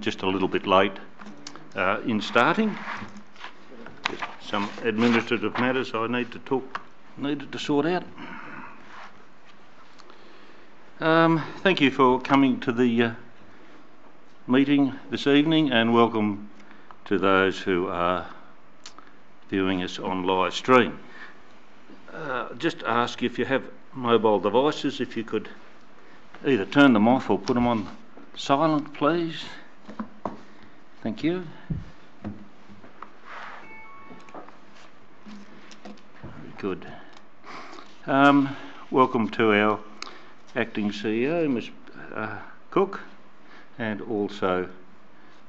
just a little bit late in starting. Just some administrative matters I needed to sort out. Thank you for coming to the meeting this evening, and welcome to those who are viewing us on live stream. Just ask if you have mobile devices, if you could either turn them off or put them on silent, please. Thank you. Very good. Welcome to our Acting CEO, Ms Cook, and also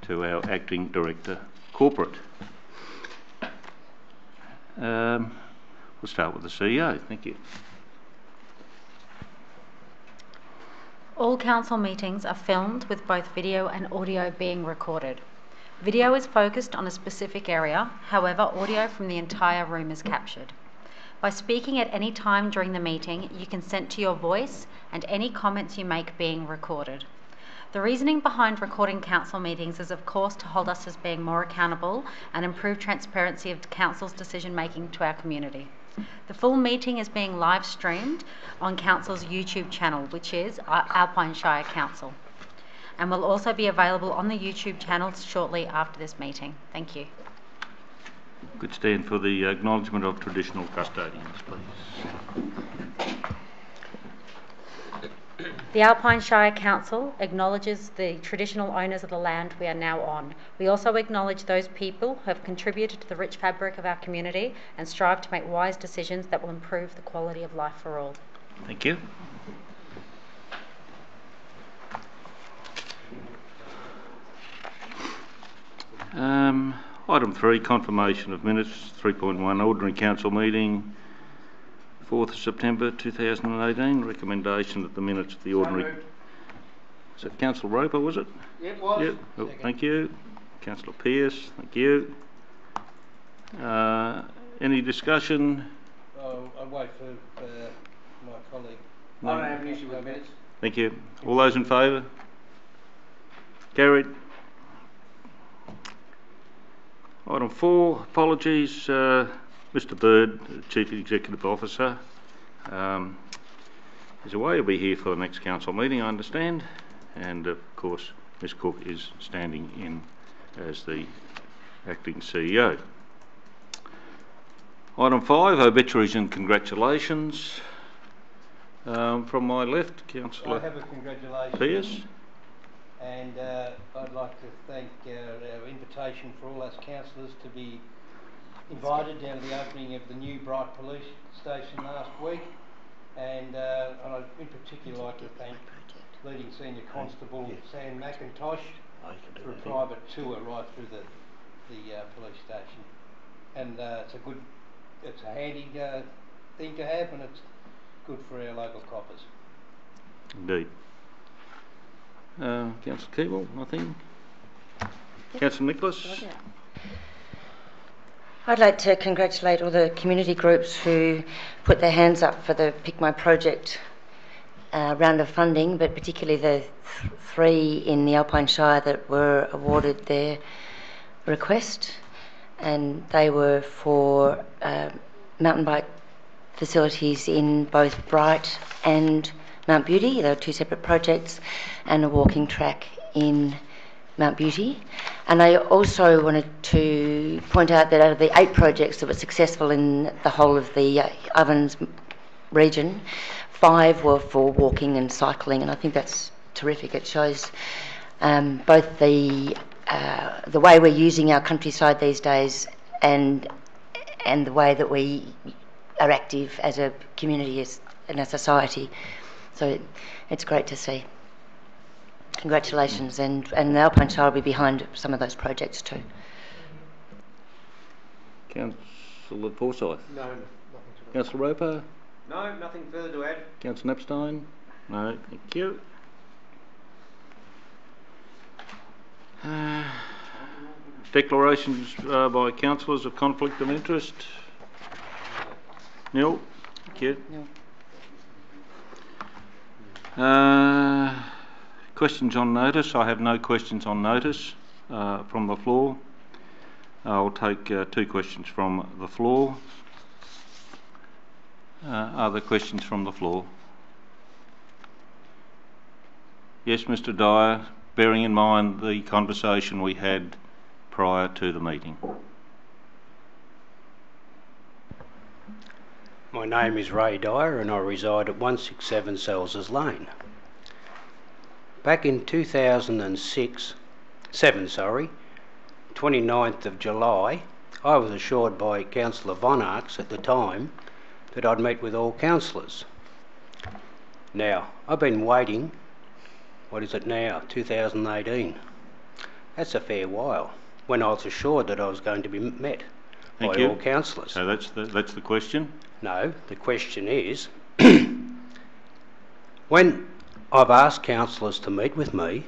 to our Acting Director Corporate. We'll start with the CEO. Thank you. All council meetings are filmed with both video and audio being recorded. Video is focused on a specific area, however, audio from the entire room is captured. By speaking at any time during the meeting, you consent to your voice and any comments you make being recorded. The reasoning behind recording council meetings is, of course, to hold us as being more accountable and improve transparency of council's decision making to our community. The full meeting is being live streamed on council's YouTube channel, which is Alpine Shire Council, and will also be available on the YouTube channel shortly after this meeting. Thank you. Could stand for the acknowledgement of traditional custodians, please. The Alpine Shire Council acknowledges the traditional owners of the land we are now on. We also acknowledge those people who have contributed to the rich fabric of our community and strive to make wise decisions that will improve the quality of life for all. Thank you. Item 3, confirmation of minutes, 3.1, Ordinary Council meeting, 4th of September 2018. Recommendation that the minutes of the ordinary... Is it Councillor Roper, was it? It was. Yep. Oh, thank you. Councillor Pearce, thank you. Any discussion? I'll wait for my colleague. No. I don't have an issue with minutes. Thank you. All those in favour? Carried. Item 4, apologies. Mr Bird, Chief Executive Officer, is away. He'll be here for the next council meeting, I understand, and of course Ms Cook is standing in as the Acting CEO. Item 5, obituaries and congratulations. From my left, Councillor I have a congratulations. Pearce. And I'd like to thank our invitation for all us councillors to be invited down to the opening of the new Bright Police Station last week. And I'd in particular like to thank leading Senior Constable Sam McIntosh for a private tour right through the police station. And it's a handy thing to have, and it's good for our local coppers. Indeed. Councillor Keeble, nothing. Councillor Nicholas. I'd like to congratulate all the community groups who put their hands up for the Pick My Project round of funding, but particularly the 3 in the Alpine Shire that were awarded their request, and they were for mountain bike facilities in both Bright and Mount Beauty. There were 2 separate projects, and a walking track in Mount Beauty. And I also wanted to point out that out of the 8 projects that were successful in the whole of the Ovens region, 5 were for walking and cycling, and I think that's terrific. It shows both the way we're using our countryside these days and the way that we are active as a community and a society. So it's great to see. Congratulations, and the Alpine Shire will be behind some of those projects too. Councillor Forsyth. No, nothing to add. Councillor Roper. No, nothing further to add. Councillor Napstein. No, thank you. Declarations by councillors of conflict of interest. Neil. Thank you. Questions on notice? I have no questions on notice from the floor. I'll take 2 questions from the floor. Are there questions from the floor? Yes, Mr. Dyer, bearing in mind the conversation we had prior to the meeting. My name is Ray Dyer and I reside at 167 Selses Lane. Back in 2007, 29th of July, I was assured by Councillor Von Arx at the time that I'd meet with all councillors. Now, I've been waiting, what is it now, 2018. That's a fair while, when I was assured that I was going to be met by all councillors. So that's the question? No, the question is, when I've asked councillors to meet with me,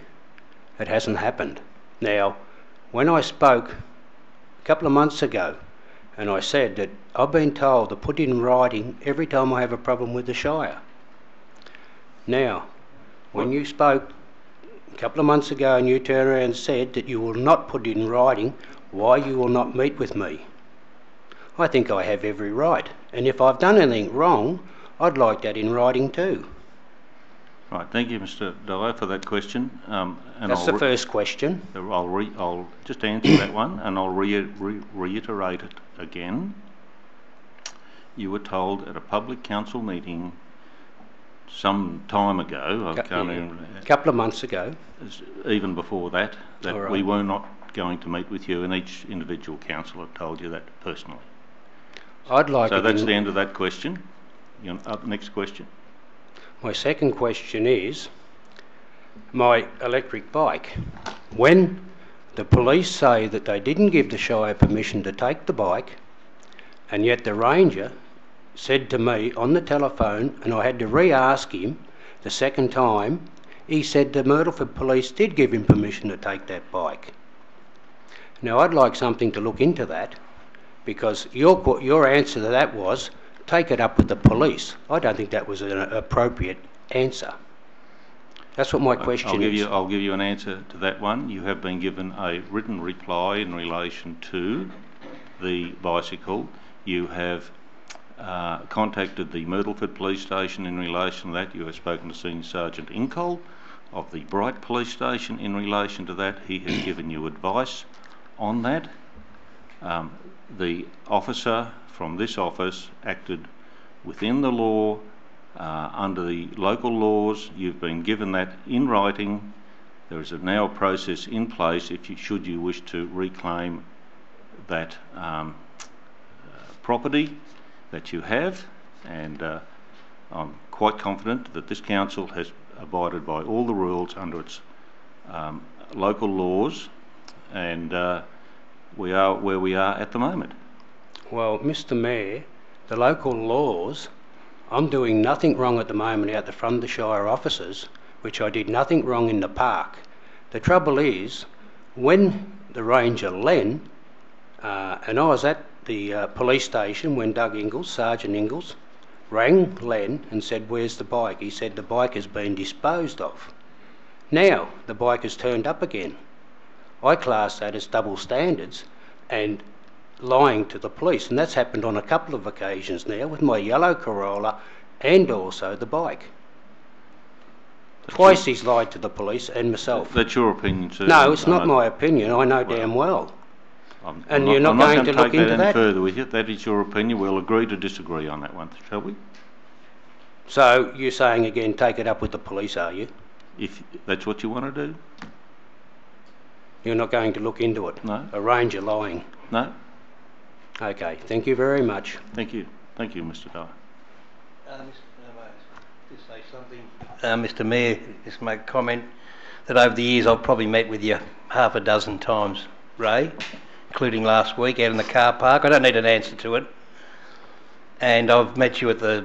it hasn't happened. Now, when I spoke a couple of months ago and I said that I've been told to put in writing every time I have a problem with the Shire. Now, when you spoke a couple of months ago and you turned around and said that you will not put in writing why you will not meet with me, I think I have every right. And if I've done anything wrong, I'd like that in writing too. Right, thank you, Mr. Dyer, for that question. And that's the first question. I'll just answer that one, and I'll reiterate it again. You were told at a public council meeting some time ago, A couple of months ago, even before that, right, we were not going to meet with you, and each individual councillor told you that personally. I'd like. So that's the end of that question. Next question. My second question is my electric bike. When the police say that they didn't give the Shire permission to take the bike, and yet the ranger said to me on the telephone, and I had to re-ask him the second time, he said the Myrtleford police did give him permission to take that bike. Now I'd like something to look into that, because your answer to that was, take it up with the police. I don't think that was an appropriate answer. That's what my question is. I'll give you an answer to that one. You have been given a written reply in relation to the bicycle. You have contacted the Myrtleford Police Station in relation to that. You have spoken to Senior Sergeant Incoll of the Bright Police Station in relation to that. He has given you advice on that. The officer from this office acted within the law, under the local laws. You've been given that in writing. There is now a process in place should you wish to reclaim that property that you have, and I'm quite confident that this council has abided by all the rules under its local laws, and we are where we are at the moment. Well, Mr. Mayor, the local laws, I'm doing nothing wrong at the moment out the front of the Shire offices, which I did nothing wrong in the park. The trouble is, when the Ranger Len, and I was at the police station when Doug Ingalls, Sergeant Ingalls, rang Len and said, where's the bike? He said the bike has been disposed of. Now, the bike has turned up again. I class that as double standards and lying to the police, and that's happened on a couple of occasions now with my yellow Corolla and also the bike. Twice he's lied to the police and myself. That's your opinion, sir. No, it's not my opinion. I know damn well. And you're not going to look into that? I'm not going to take that any further with you. That is your opinion. We'll agree to disagree on that one, shall we? So you're saying again, take it up with the police, are you? If that's what you want to do. You're not going to look into it? No. A ranger lying? No. Okay, thank you very much. Thank you. Thank you, Mr. Dyer. Just say something. Mr. Mayor, just make a comment that over the years I've probably met with you half a dozen times, Ray, including last week out in the car park. I don't need an answer to it. And I've met you at the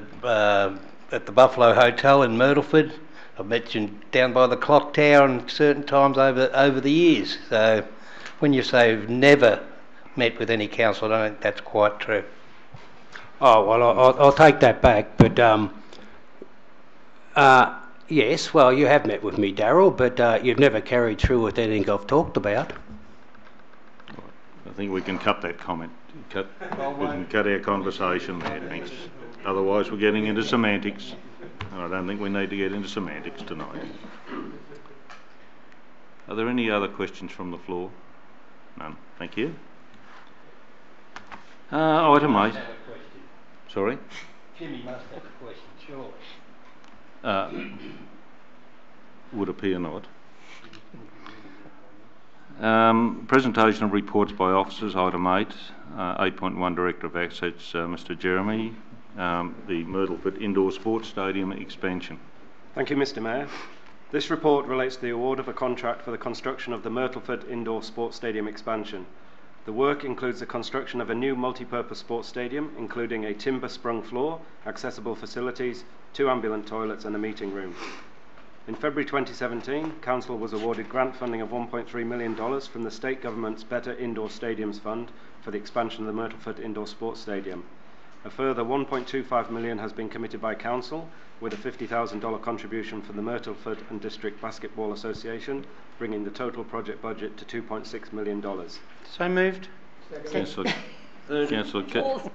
Buffalo Hotel in Myrtleford. I've met you down by the clock tower on certain times over the years. So when you say you've never met with any council, I don't think that's quite true. Oh, well, I'll take that back, but Yes, well, you have met with me, Darryl, but you've never carried through with anything I've talked about. I think we can cut that comment. We can cut our conversation there, thanks. Otherwise we're getting into semantics. I don't think we need to get into semantics tonight. Are there any other questions from the floor? None. Thank you. Item 8. Sorry? Jimmy must have a question, sure. Would appear not. Presentation of reports by officers, item 8. 8.1 Director of Assets, Mr Jeremy. The Myrtleford Indoor Sports Stadium expansion. Thank you, Mr Mayor. This report relates to the award of a contract for the construction of the Myrtleford Indoor Sports Stadium expansion. The work includes the construction of a new multi-purpose sports stadium, including a timber-sprung floor, accessible facilities, 2 ambulant toilets and a meeting room. In February 2017, Council was awarded grant funding of $1.3 million from the State Government's Better Indoor Stadiums Fund for the expansion of the Myrtleford Indoor Sports Stadium. A further $1.25 million has been committed by Council, with a $50,000 contribution from the Myrtleford and District Basketball Association, bringing the total project budget to $2.6 million. So moved. Councillor Keeple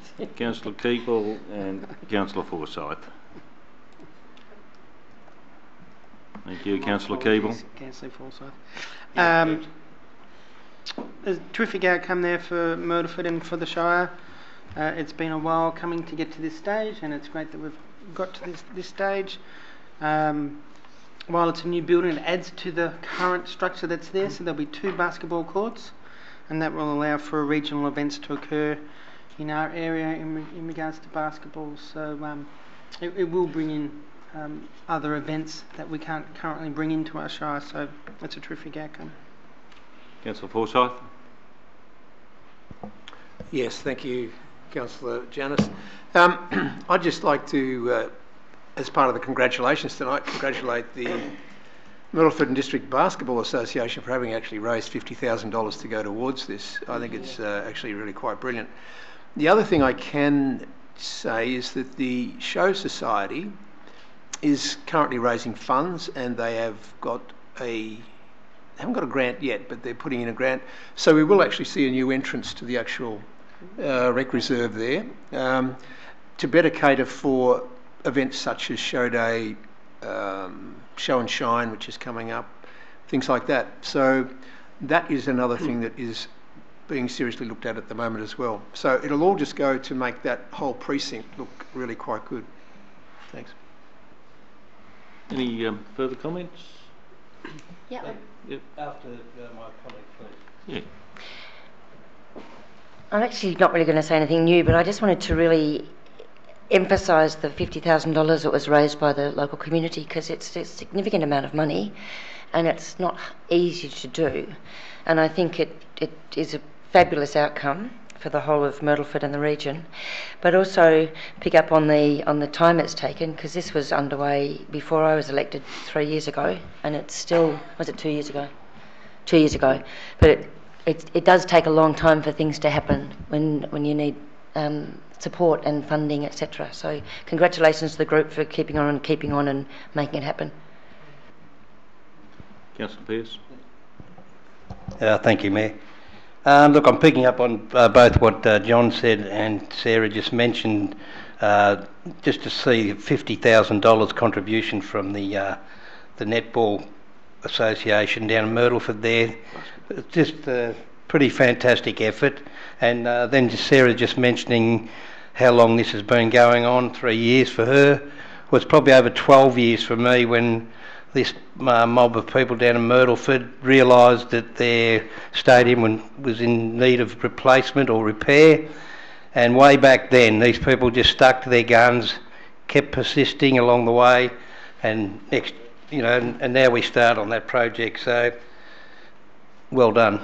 and Councillor Forsyth. Thank you, Councillor Keeble. Councillor Forsyth. There's a terrific outcome there for Myrtleford and for the Shire. It's been a while coming to get to this stage, and it's great that we've got to this stage. While it's a new building, it adds to the current structure that's there, so there'll be 2 basketball courts, and that will allow for regional events to occur in our area in regards to basketball. So it will bring in other events that we can't currently bring into our Shire, so it's a terrific outcome. Councillor Forsyth. Yes, thank you, Councillor Janus. I'd just like to, as part of the congratulations tonight, congratulate the Myrtleford and District Basketball Association for having actually raised $50,000 to go towards this. I think it's actually really quite brilliant. The other thing I can say is that the Show Society is currently raising funds, and they haven't got a grant yet, but they're putting in a grant. So we will actually see a new entrance to the actual rec reserve there, to better cater for events such as Show Day, Show and Shine, which is coming up, things like that. So that is another thing that is being seriously looked at the moment as well. So it'll all just go to make that whole precinct look really quite good. Thanks. Any further comments? Yeah. Yep. After my colleague, please. Yeah. I'm actually not really going to say anything new, but I just wanted to really emphasise the $50,000 that was raised by the local community, because it's a significant amount of money and it's not easy to do. And I think it is a fabulous outcome for the whole of Myrtleford and the region, but also pick up on the time it's taken, because this was underway before I was elected 3 years ago, and it's still, was it 2 years ago? 2 years ago. But it does take a long time for things to happen when you need support and funding, etc. So congratulations to the group for keeping on and making it happen. Councillor Pearce. Thank you, Mayor. Look, I'm picking up on both what John said and Sarah just mentioned, just to see $50,000 contribution from the Netball Association down in Myrtleford there. It's just a pretty fantastic effort. And then Sarah just mentioning how long this has been going on, 3 years for her. Well, it's probably over 12 years for me, when this mob of people down in Myrtleford realised that their stadium was in need of replacement or repair. And way back then, these people just stuck to their guns, kept persisting along the way, and and now we start on that project. So, well done.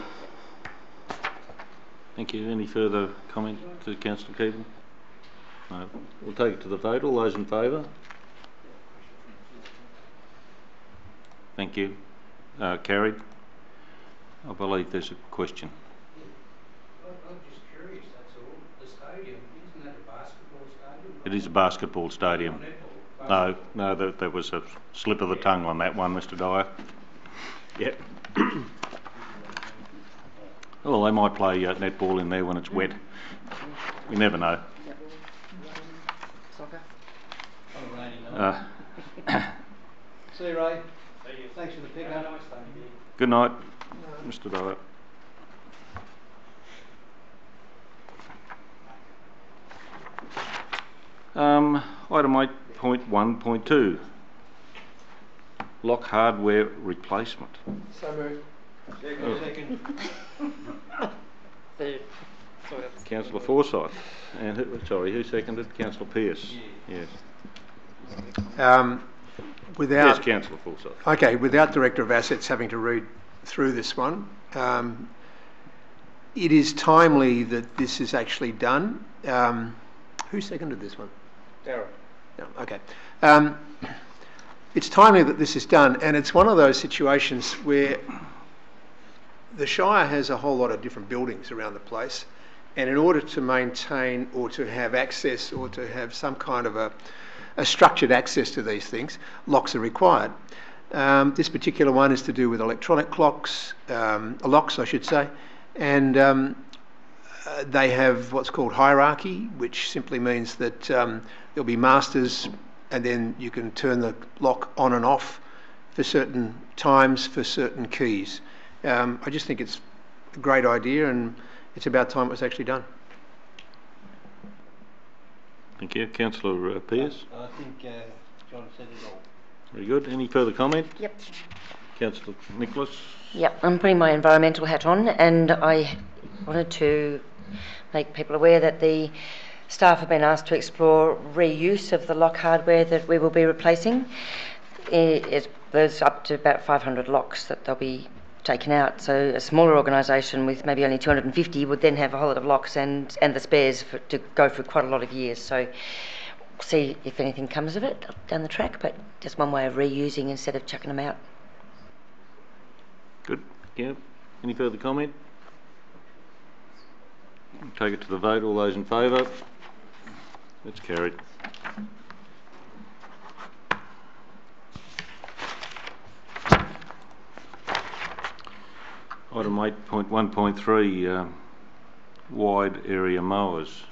Thank you. Any further comment to Councillor Keeble? No. We'll take it to the vote. All those in favour? Thank you. Carried. I believe there's a question. I'm just curious, that's all. The stadium, isn't that a basketball stadium? It is a basketball stadium. No, there was a slip of the tongue on that one, Mr Dyer. Yep. Well, they might play netball in there when it's wet. You never know. On a rainy night. See you, Ray. See you. Thanks for the pick-up. Good night, Mr Dyer. Item 8.1.2, lock hardware replacement. So moved. Second. Councillor Forsyth, and who seconded? Councillor Pearce. Yes. Without Yes, Councillor Forsyth. Okay, without Director of Assets having to read through this one, it is timely that this is actually done. Who seconded this one? Darren. No, okay. It's timely that this is done, and it's one of those situations where the Shire has a whole lot of different buildings around the place, and in order to maintain or to have access or to have some kind of a structured access to these things, locks are required. This particular one is to do with electronic locks, locks I should say, and they have what's called hierarchy, which simply means that there'll be masters, and then you can turn the lock on and off for certain times for certain keys. I just think it's a great idea, and it's about time it was actually done. Thank you. Councillor Pearce. I think John said it all. Very good. Any further comment? Yep. Councillor Nicholas. Yep, I'm putting my environmental hat on, and I wanted to make people aware that the staff have been asked to explore reuse of the lock hardware that we will be replacing. There's up to about 500 locks that they'll be taken out, so a smaller organisation with maybe only 250 would then have a whole lot of locks and the spares to go for quite a lot of years. So see if anything comes of it down the track, but just one way of reusing instead of chucking them out. Good. Yeah. Any further comment? Take it to the vote. All those in favour? That's carried. Item 8.1.3, wide area mowers.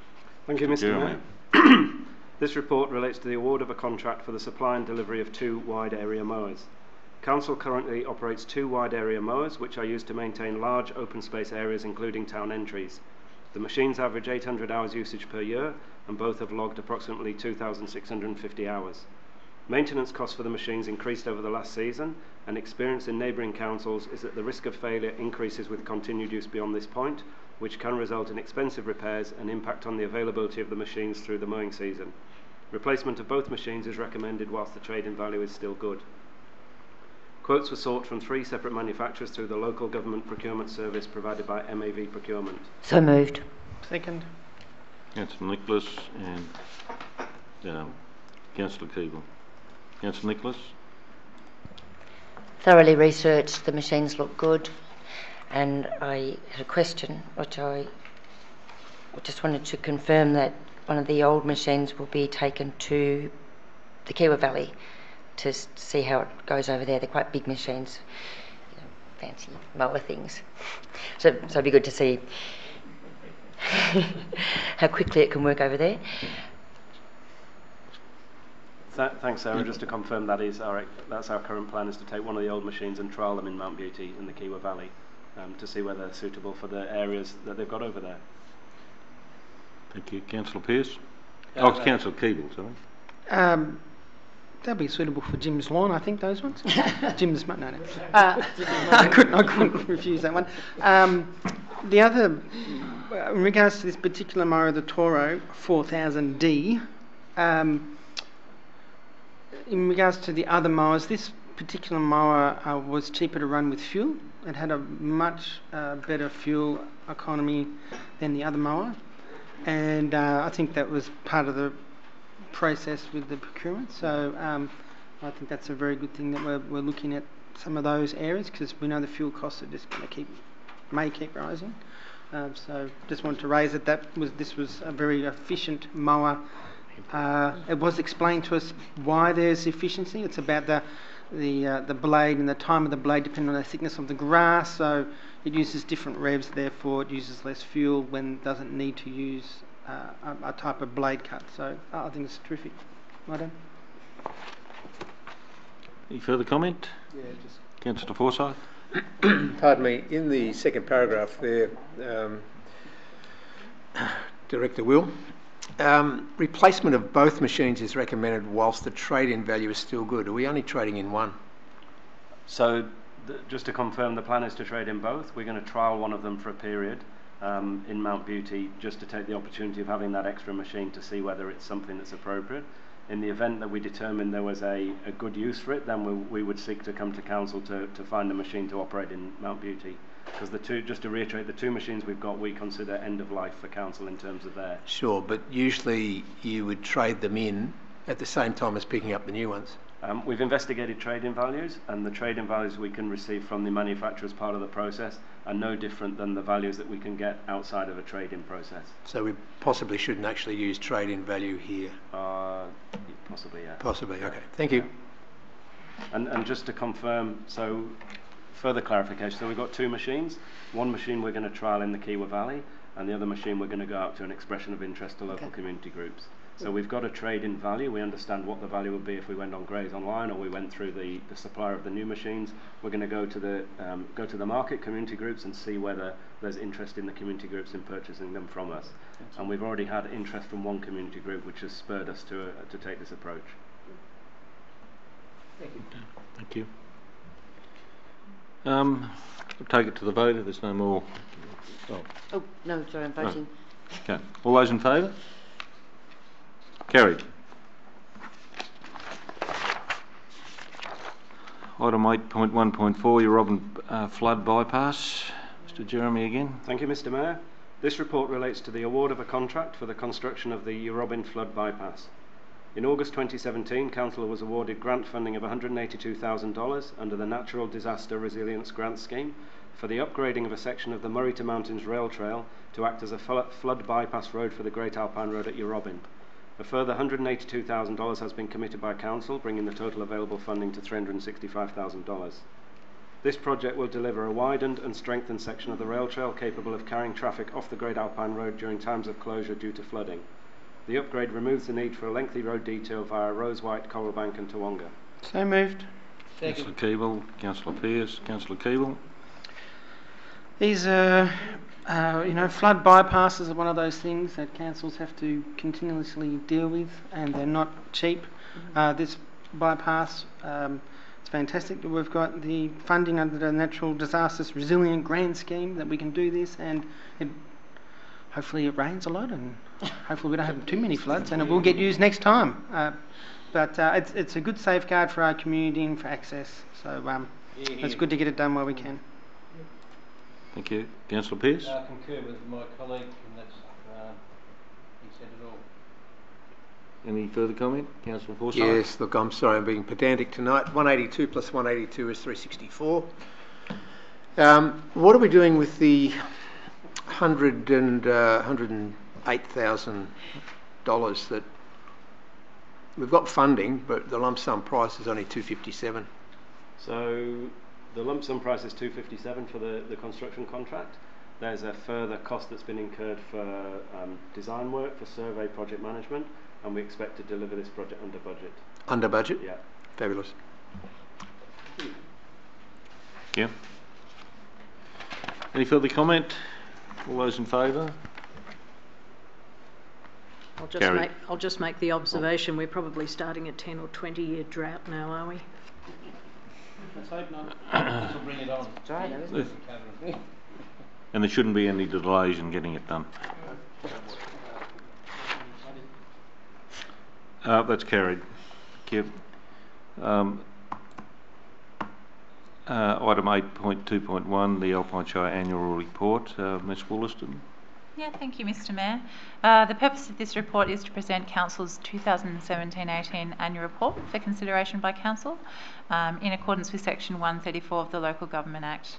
Thank you, Mr. Jeremy. Mayor. This report relates to the award of a contract for the supply and delivery of 2 wide area mowers. Council currently operates 2 wide area mowers, which are used to maintain large open space areas including town entries. The machines average 800 hours usage per year, and both have logged approximately 2,650 hours. Maintenance costs for the machines increased over the last season, and experience in neighbouring councils is that the risk of failure increases with continued use beyond this point, which can result in expensive repairs and impact on the availability of the machines through the mowing season. Replacement of both machines is recommended whilst the trade-in value is still good. Quotes were sought from 3 separate manufacturers through the local government procurement service provided by MAV Procurement. So moved. Second. Councillor Nicholas and Councillor Keeble. Councillor Nicholas. Thoroughly researched, the machines look good, and I had a question which I just wanted to confirm that one of the old machines will be taken to the Kiwa Valley to see how it goes over there. They're quite big machines, fancy mower things. So it'd be good to see how quickly it can work over there. Thanks, Sarah. Just to confirm, that's our current plan, is to take one of the old machines and trial them in Mount Beauty in the Kiwa Valley to see whether they're suitable for the areas that they've got over there. Thank you. Councillor Pearce. Okay. Councillor Keeble, sorry. They'll be suitable for Jim's lawn, I think, those ones. Jim's, no. I couldn't refuse that one. The other, in regards to this particular mower, the Toro 4000D, in regards to the other mowers, this particular mower was cheaper to run with fuel. It had a much better fuel economy than the other mower, and I think that was part of the process with the procurement. So I think that's a very good thing that we're looking at some of those areas, because we know the fuel costs are just going to may keep rising. So just wanted to raise that this was a very efficient mower It was explained to us why there's efficiency. It's about the blade and the time of the blade depending on the thickness of the grass. So it uses different revs, therefore it uses less fuel when it doesn't need to use a type of blade cut. So I think it's terrific. Well done. Any further comment? Yeah, just Councillor Forsyth? pardon me. In the second paragraph there, Director Will, replacement of both machines is recommended whilst the trade-in value is still good. Are we only trading in one? So, just to confirm, the plan is to trade in both. We're going to trial one of them for a period in Mount Beauty, just to take the opportunity of having that extra machine to see whether it's something that's appropriate. In the event that we determined there was a good use for it, then we would seek to come to council to find a machine to operate in Mount Beauty. Because just to reiterate, the two machines we've got we consider end of life for council in terms of their... Sure, but usually you would trade them in at the same time as picking up the new ones. We've investigated trade-in values, and the trade-in values we can receive from the manufacturer as part of the process are no different than the values that we can get outside of a trade-in process. So we possibly shouldn't actually use trade-in value here? Possibly, yeah. Possibly, okay. Thank you. And just to confirm, so further clarification, so we've got two machines. One machine we're going to trial in the Kiwa Valley, and the other machine we're going to go out to an expression of interest to local community groups. So we've got a trade-in value. We understand what the value would be if we went on Grays Online or we went through the supplier of the new machines. We're going to go to the market community groups and see whether there's interest in the community groups in purchasing them from us. And we've already had interest from one community group, which has spurred us to take this approach. Thank you. Thank you. We'll take it to the vote if there's no more. Oh, no, sorry, I'm voting. Okay. All those in favour? Carried. Item 8.1.4, Eurobin flood bypass. Mr. Jeremy again. Thank you, Mr. Mayor. This report relates to the award of a contract for the construction of the Eurobin flood bypass. In August 2017, Council was awarded grant funding of $182,000 under the Natural Disaster Resilience Grant Scheme for the upgrading of a section of the Murray to Mountains rail trail to act as a flood bypass road for the Great Alpine Road at Eurobin. A further $182,000 has been committed by Council, bringing the total available funding to $365,000. This project will deliver a widened and strengthened section of the rail trail capable of carrying traffic off the Great Alpine Road during times of closure due to flooding. The upgrade removes the need for a lengthy road detail via Rose White, Coralbank and Toowoomba. So moved. Councillor Keeble, Councillor Pearce, Councillor Keeble. These flood bypasses are one of those things that councils have to continuously deal with, and they're not cheap. This bypass, it's fantastic that we've got the funding under the Natural Disasters Resilient Grant Scheme that we can do this, and hopefully it rains a lot, and hopefully we don't have too many floods, and it will get used next time. But it's a good safeguard for our community and for access, so it's good to get it done while we can. Thank you. Councillor Pearce? I concur with my colleague, and that's, he said it all. Any further comment? Councillor Forsyth? Yes, look, I'm sorry I'm being pedantic tonight. 182 plus 182 is 364. What are we doing with the $108,000 that we've got funding, but the lump sum price is only 257? So the lump sum price is $257 for the construction contract. There's a further cost that's been incurred for design work, for survey project management, and we expect to deliver this project under budget. Under budget? Yeah. Fabulous. Yeah. Any further comment? All those in favour? I'll just make the observation we're probably starting a 10 or 20 year drought now, are we? Let's hope not. This will bring it on. And there shouldn't be any delays in getting it done. That's carried. Thank you. Item 8.2.1, the Alpine Shire Annual Report. Ms Wollaston. Yeah, thank you, Mr. Mayor. The purpose of this report is to present Council's 2017-18 annual report for consideration by Council in accordance with Section 134 of the Local Government Act.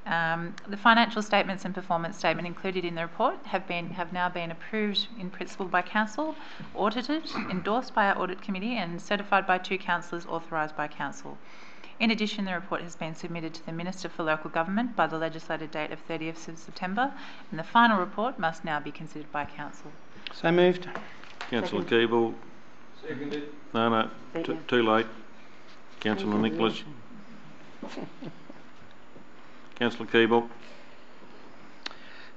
The financial statements and performance statement included in the report have now been approved in principle by Council, audited, endorsed by our Audit Committee and certified by 2 councillors authorised by Council. In addition, the report has been submitted to the Minister for Local Government by the legislated date of 30th of September, and the final report must now be considered by Council. So moved. Councillor Keeble. Seconded. No, too late. Councillor Nicholas. Councillor Keeble.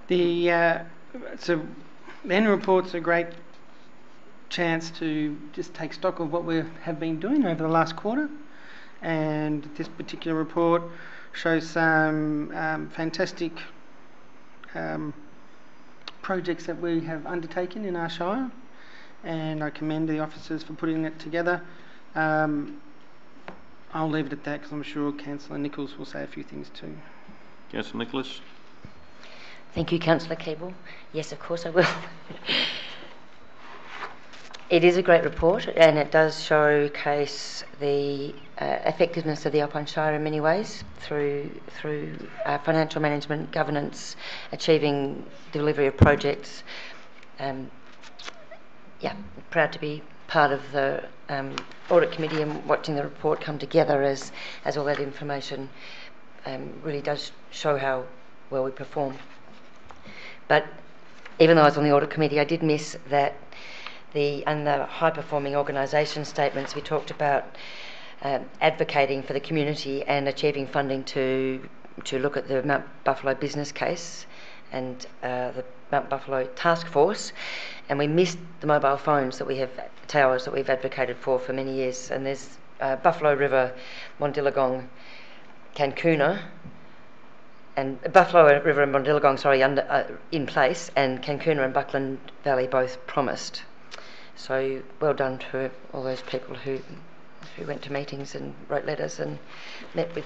The annual report's a great chance to just take stock of what we have been doing over the last quarter, and this particular report shows some fantastic projects that we have undertaken in our shire, and I commend the officers for putting it together. I'll leave it at that because I'm sure Councillor Nichols will say a few things too. Councillor Nicholas. Thank you, Councillor Keeble. Yes, of course I will. It is a great report, and it does showcase the effectiveness of the Alpine Shire in many ways through financial management, governance, achieving delivery of projects. Proud to be part of the Audit Committee and watching the report come together as all that information really does show how well we perform. But even though I was on the Audit Committee, I did miss that the high-performing organisation statements. We talked about advocating for the community and achieving funding to look at the Mount Buffalo business case and the Mount Buffalo task force, and we missed the mobile phones towers that we've advocated for many years. And there's Buffalo River, Mondilagong, Cancuna, and Buffalo River and Mondilagong, in place, and Cancuna and Buckland Valley both promised. So well done to all those people who went to meetings and wrote letters and met with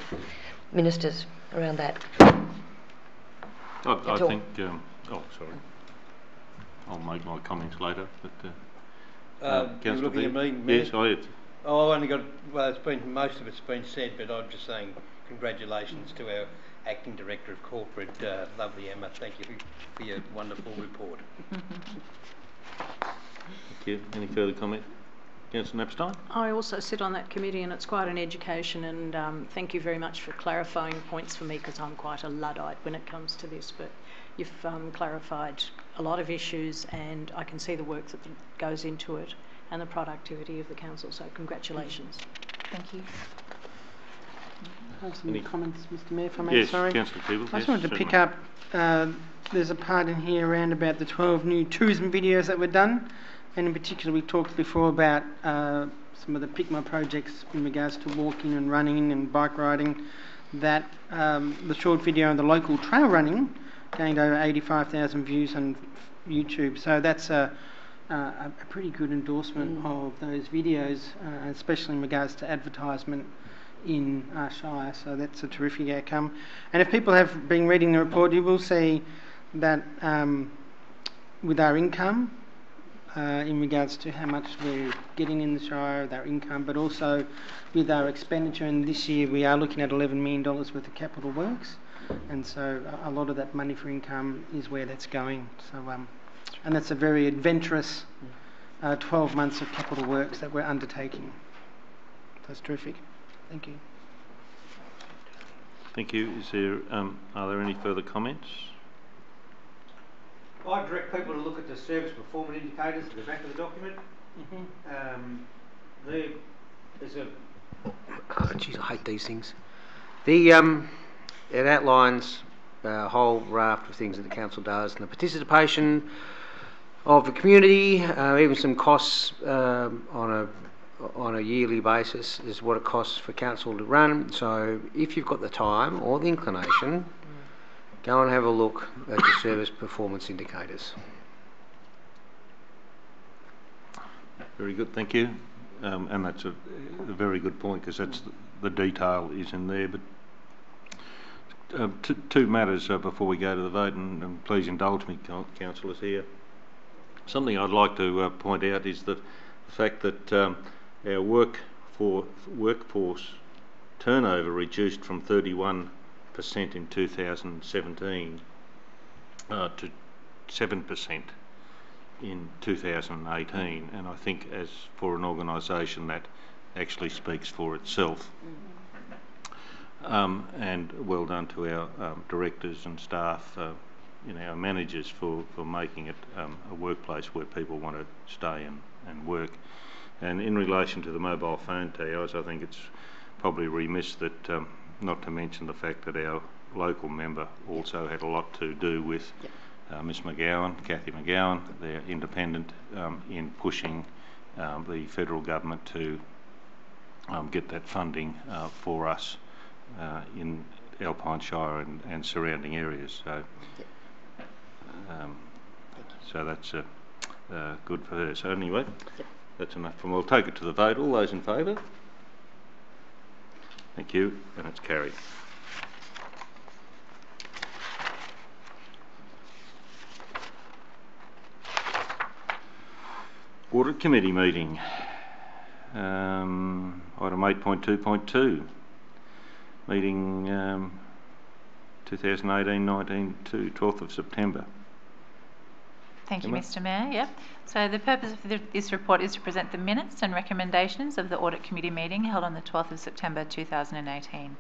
ministers around that. I think. Sorry. I'll make my comments later. But you're looking at me. Yes, I have. Oh, I've only got. Well, most of it's been said, but I'm just saying congratulations to our Acting Director of Corporate, lovely Emma. Thank you for your wonderful report. Thank you. Any further comment? Councillor Napstein? I also sit on that committee, and it's quite an education, and thank you very much for clarifying points for me, because I'm quite a Luddite when it comes to this, but you've clarified a lot of issues, and I can see the work that goes into it and the productivity of the council, so congratulations. Thank you. I have some comments, Mr Mayor, if I may. Yes, sorry. Councillor Keeble. I just wanted to pick up, there's a part in here around about the 12 new tourism videos that were done, and in particular we talked before about some of the Pick My projects in regards to walking and running and bike riding, that the short video on the local trail running gained over 85,000 views on YouTube, so that's a pretty good endorsement of those videos, especially in regards to advertisement in our shire, so that's a terrific outcome. And if people have been reading the report, you will see that with our income, in regards to how much we're getting in the shire with our income, but also with our expenditure, and this year we are looking at $11 million worth of capital works, and so a lot of that money for income is where that's going. So and that's a very adventurous 12 months of capital works that we're undertaking. That's terrific. Thank you. Thank you. Are there any further comments? I direct people to look at the service performance indicators at the back of the document. There's a... Oh, geez, I hate these things. It outlines a whole raft of things that the council does, and the participation of the community, even some costs on a yearly basis is what it costs for council to run. So if you've got the time or the inclination, go and have a look at the service performance indicators. Very good, thank you. And that's a very good point, because that's the detail is in there. But two matters before we go to the vote, and please indulge me, councillors, here. Something I'd like to point out is that the fact that our workforce turnover reduced from 31 in 2017 to 7% in 2018, and I think as for an organisation that actually speaks for itself. And well done to our directors and staff, our managers for making it a workplace where people want to stay and work. And in relation to the mobile phone towers, I think it's probably remiss that not to mention the fact that our local member also had a lot to do with Ms McGowan, Cathy McGowan, their independent, in pushing the federal government to get that funding for us in Alpine Shire and surrounding areas. So that's good for her. So anyway, that's enough from. We'll take it to the vote. All those in favour? Thank you, and it's carried. Audit Committee meeting. Item 8.2.2. Meeting 2018-19 to 12th of September. Thank you, Emma? Mr Mayor. Yep. So the purpose of this report is to present the minutes and recommendations of the Audit Committee meeting held on the 12th of September 2018.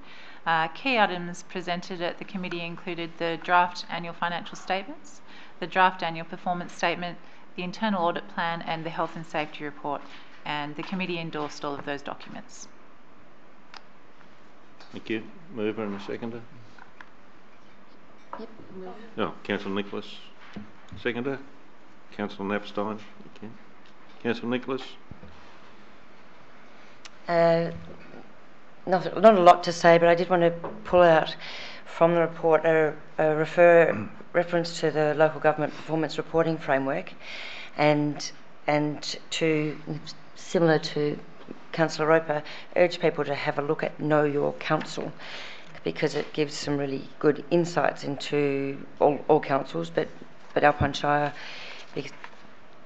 Key items presented at the committee included the draft annual financial statements, the draft annual performance statement, the internal audit plan and the health and safety report, and the committee endorsed all of those documents. Thank you. Mover and a seconder. Yep. Oh, Councillor Nicholas. Seconder. Councillor Knapstein. Okay. Councillor Nicholas. Not a lot to say, but I did want to pull out from the report a reference to the local government performance reporting framework, and to, similar to Councillor Roper, urge people to have a look at Know Your Council, because it gives some really good insights into all councils, but Alpine Shire,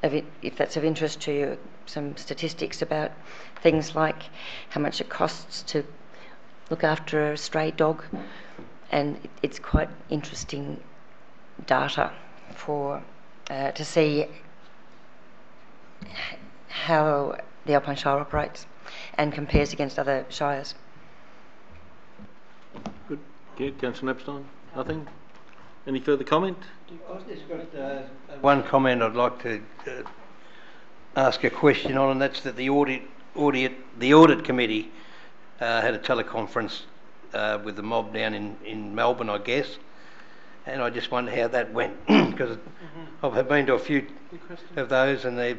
if that's of interest to you, some statistics about things like how much it costs to look after a stray dog, and it's quite interesting data for to see how the Alpine Shire operates and compares against other shires. Good. Yeah, Councillor Knapstein. Nothing? Any further comment? I've just got one comment I'd like to ask a question on, and that's that the audit committee had a teleconference with the mob down in Melbourne, I guess, and I just wonder how that went, because I've been to a few of those, and there's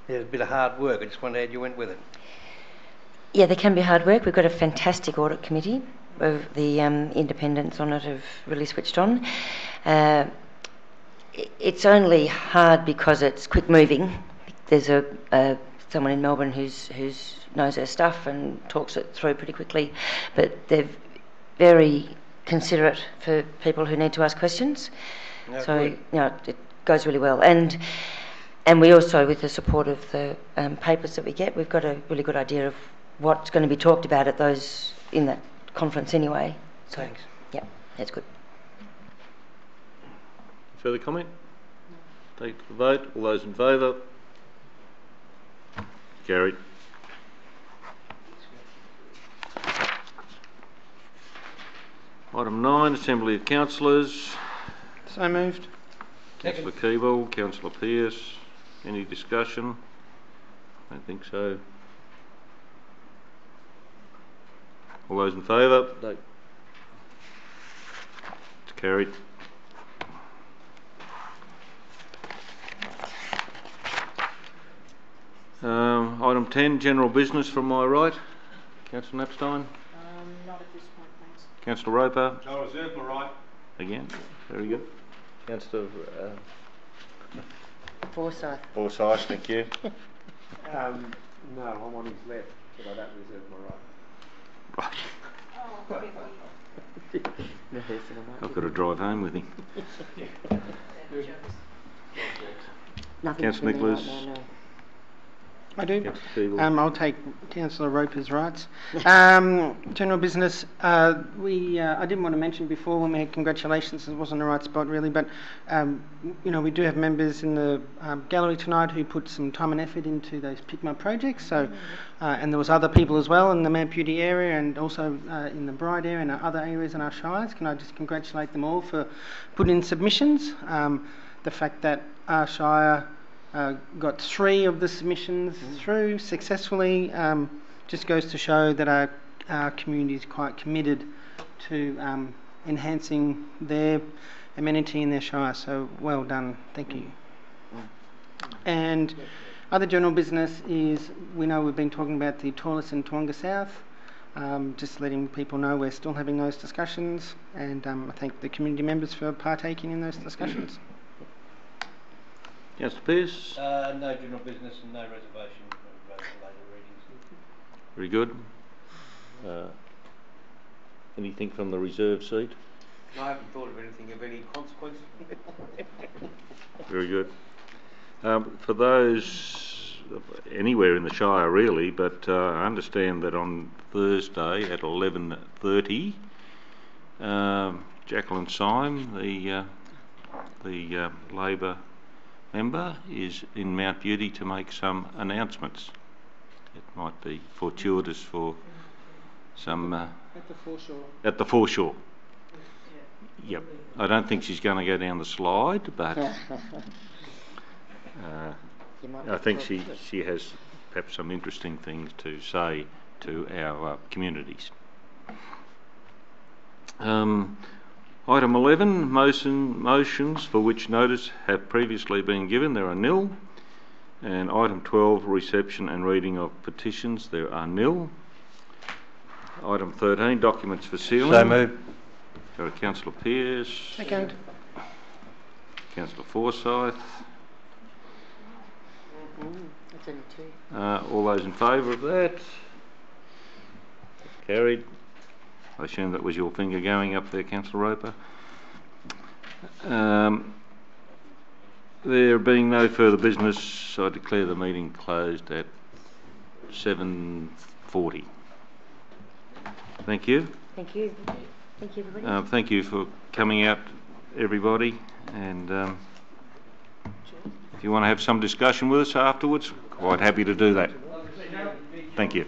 a bit of hard work. I just wonder how you went with it. Yeah, they can be hard work. We've got a fantastic audit committee. The independents on it have really switched on. It's only hard because it's quick moving. There's someone in Melbourne who's knows her stuff and talks it through pretty quickly, but they're very considerate for people who need to ask questions. No, so good. it goes really well. And we also, with the support of the papers that we get, we've got a really good idea of what's going to be talked about at those in that conference anyway. So, Thanks. Yeah, that's good. Further comment? Take it to the vote. All those in favour? Carried. Item 9, Assembly of Councillors. So moved. Councillor Keeble, Councillor Pearce. Any discussion? I don't think so. All those in favour? It's carried. Item 10, General Business from my right. Councillor Knapstein. Not at this point, thanks. Councillor Roper. I'll reserve my right. Again. Very good. Councillor Forsyth. Forsyth, thank you. No, I'm on his left, but I don't reserve my right. Right. I've got to drive home with him. Nothing Councillor from me Nicholas. right now, no. I do. Councillor Keeble. I'll take Councillor Roper's rights. General business. I didn't want to mention before when we had congratulations. It wasn't the right spot really, but we do have members in the gallery tonight who put some time and effort into those Pick My projects. So, and there was other people as well in the Mount Beauty area and also in the Bride area and other areas in our shires. Can I just congratulate them all for putting in submissions? The fact that our shire got 3 of the submissions through successfully just goes to show that our community is quite committed to enhancing their amenity in their shire. So well done, thank you. And other general business is, we know we've been talking about the toilets in Toowoomba South. Just letting people know we're still having those discussions, and I thank the community members for partaking in those discussions. Councillor Pearce. No general business and no reservation for later readings. Very good. Anything from the reserve seat? No, I haven't thought of anything of any consequence. Very good. For those anywhere in the Shire really, but I understand that on Thursday at 11:30, Jacqueline Syme, the Labor member, is in Mount Beauty to make some announcements. It might be fortuitous for some At the foreshore. at the foreshore. Yep. I don't think she's going to go down the slide, but I think she has perhaps some interesting things to say to our communities. Item 11, motions for which notice have previously been given, there are nil. And item 12, reception and reading of petitions, there are nil. Item 13, documents for sealing. So moved. Go to Councillor Pearce. Second. Councillor Forsyth. That's only 2. All those in favour of that? Carried. I assume that was your finger going up there, Councillor Roper. There being no further business, I declare the meeting closed at 7:40. Thank you. Thank you. Thank you, everybody. Thank you for coming out, everybody. And if you want to have some discussion with us afterwards, quite happy to do that. Thank you.